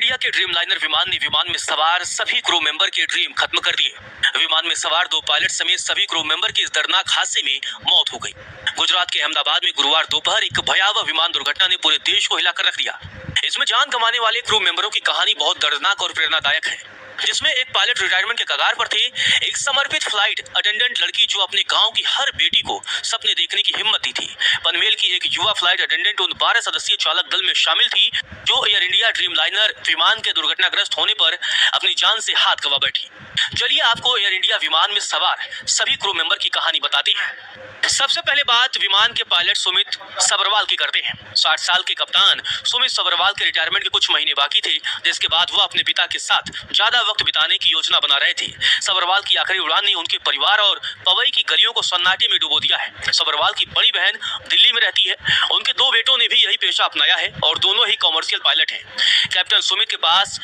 India के Dreamliner विमान ने विमान में सवार सभी क्रू मेंबर के ड्रीम खत्म कर दिए। विमान में सवार 2 पायलट समेत सभी क्रू मेंबर की इस दर्दनाक हादसे में मौत हो गई। गुजरात के अहमदाबाद में गुरुवार दोपहर एक भयावह विमान दुर्घटना ने पूरे देश को हिलाकर रख दिया। इसमें जान गंवाने वाले क्रू मेंबरों की कहानी बहुत दर्दनाक और प्रेरणादायक है, जिसमें एक पायलट रिटायरमेंट के कगार पर थे, एक समर्पित फ्लाइट अटेंडेंट लड़की जो अपने गांव की हर बेटी को सपने देखने की हिम्मत दी थी। पनवेल की एक युवा फ्लाइट अटेंडेंट उन 12 सदस्यीय चालक दल में शामिल थी जो एयर इंडिया ड्रीमलाइनर विमान के दुर्घटनाग्रस्त होने पर अपनी जान से हाथ गंवा बैठी। चलिए आपको एयर इंडिया विमान में सवार सभी क्रू मेंबर की कहानी बताते हैं। सबसे पहले बात विमान के पायलट सुमित सब्रवाल की करते हैं। 60 साल के कप्तान सुमित सब्रवाल के रिटायरमेंट के कुछ महीने बाकी थे, जिसके बाद वो अपने पिता के साथ ज्यादा वक्त बिताने की योजना बना रहे थे। सब्रवाल की आखिरी उड़ान ने उनके परिवार और पवई की गलियों को सन्नाटे में डुबो दिया है। सब्रवाल की बड़ी बहन दिल्ली में रहती है। उनके 2 बेटों ने भी यही पेशा अपनाया है और दोनों ही कॉमर्शियल पायलट हैं। कैप्टन सुमित के पास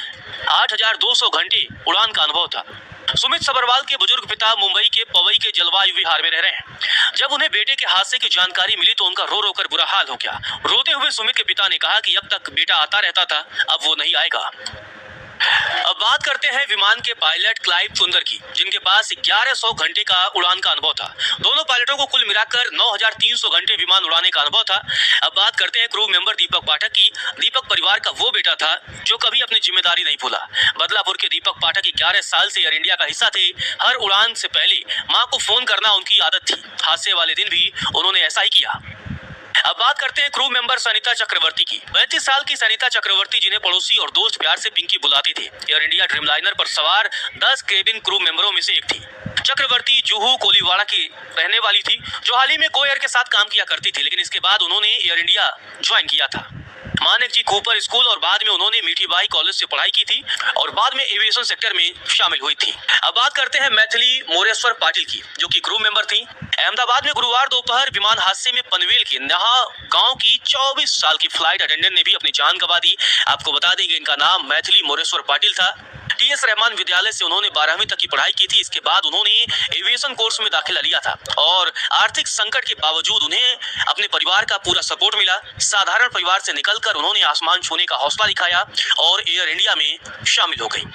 8,200 घंटे उड़ान का अनुभव था। सुमित सब्रवाल के बुजुर्ग पिता मुंबई के पवई के जलवायु विहार में रह रहे हैं। जब उन्हें बेटे के हादसे की जानकारी मिली तो उनका रो रो कर बुरा हाल हो गया। रोते हुए सुमित के पिता ने कहा कि अब तक बेटा आता रहता था, अब वो नहीं आएगा। अब बात करते हैं विमान के पायलट क्लाइव सुंदर की, जिनके पास 1100 घंटे का उड़ान का अनुभव था। दोनों पायलटों को कुल मिलाकर 9,300 घंटे विमान उड़ाने का अनुभव था। अब बात करते हैं क्रू मेंबर दीपक पाठक की। दीपक परिवार का वो बेटा था जो कभी अपनी जिम्मेदारी नहीं भूला। बदलापुर के दीपक पाठक 11 साल से एयर इंडिया का हिस्सा थे। हर उड़ान से पहले माँ को फोन करना उनकी आदत थी। हादसे वाले दिन भी उन्होंने ऐसा ही किया। अब बात करते हैं क्रू मेंबर सनिता चक्रवर्ती की। 35 साल की सनिता चक्रवर्ती, जिन्हें पड़ोसी और दोस्त प्यार से पिंकी बुलाते थे, एयर इंडिया ड्रीमलाइनर पर सवार 10 केबिन क्रू मेंबरों में से एक थी। चक्रवर्ती जुहू कोलीवाड़ा की रहने वाली थी, जो हाल ही में को एयर के साथ काम किया करती थी, लेकिन इसके बाद उन्होंने एयर इंडिया ज्वाइन किया था। मानिक जी कूपर स्कूल और बाद में उन्होंने मीठीबाई कॉलेज से पढ़ाई की थी और बाद में एविएशन सेक्टर में शामिल हुई थी। अब बात करते हैं मैथिली मोरेश्वर पाटिल की, जो कि क्रू मेंबर थी। अहमदाबाद में गुरुवार दोपहर विमान हादसे में पनवेल के नहा गांव की 24 साल की फ्लाइट अटेंडेंट ने भी अपनी जान गंवा दी। आपको बता दें कि इनका नाम मैथिली मोरेश्वर पाटिल था। टीएस रहमान विद्यालय से उन्होंने 12वीं तक की पढ़ाई की थी। इसके बाद उन्होंने एविएशन कोर्स में दाखिला लिया था और आर्थिक संकट के बावजूद उन्हें अपने परिवार का पूरा सपोर्ट मिला। साधारण परिवार से निकलकर उन्होंने आसमान छूने का हौसला दिखाया और एयर इंडिया में शामिल हो गई।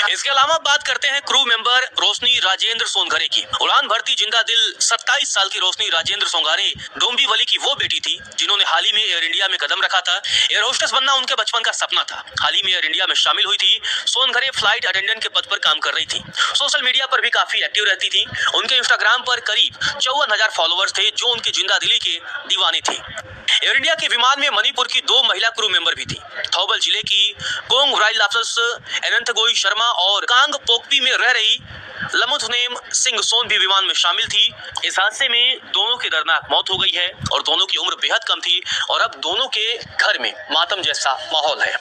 इसके अलावा बात करते हैं क्रू मेंबर रोशनी राजेंद्र सोनघरे की। उड़ान भरती जिंदा दिल 27 साल की रोशनी राजेंद्र सोनघरे डोंबिवली की वो बेटी थी जिन्होंने हाल ही में एयर इंडिया में कदम रखा था। एयर होस्टेस बनना उनके बचपन का सपना था। हाल ही में एयर इंडिया में शामिल हुई थी। सोनघरे फ्लाइट अटेंडेंट के पद पर काम कर रही थी। सोशल मीडिया पर भी काफी एक्टिव रहती थी। उनके इंस्टाग्राम पर करीब 54,000 फॉलोअर्स थे, जो उनकी जिंदा दिली के दीवाने थे। एयर इंडिया के विमान में मणिपुर की 2 महिला क्रू मेंबर भी थी। थौबल जिले की कोंग वाइल्ड लाइफ अनंतगोई शर्मा और कांग पोकपी में रह रही लमुथनेम सिंह सोन भी विमान में शामिल थी। इस हादसे में दोनों की दर्दनाक मौत हो गई है और दोनों की उम्र बेहद कम थी और अब दोनों के घर में मातम जैसा माहौल है।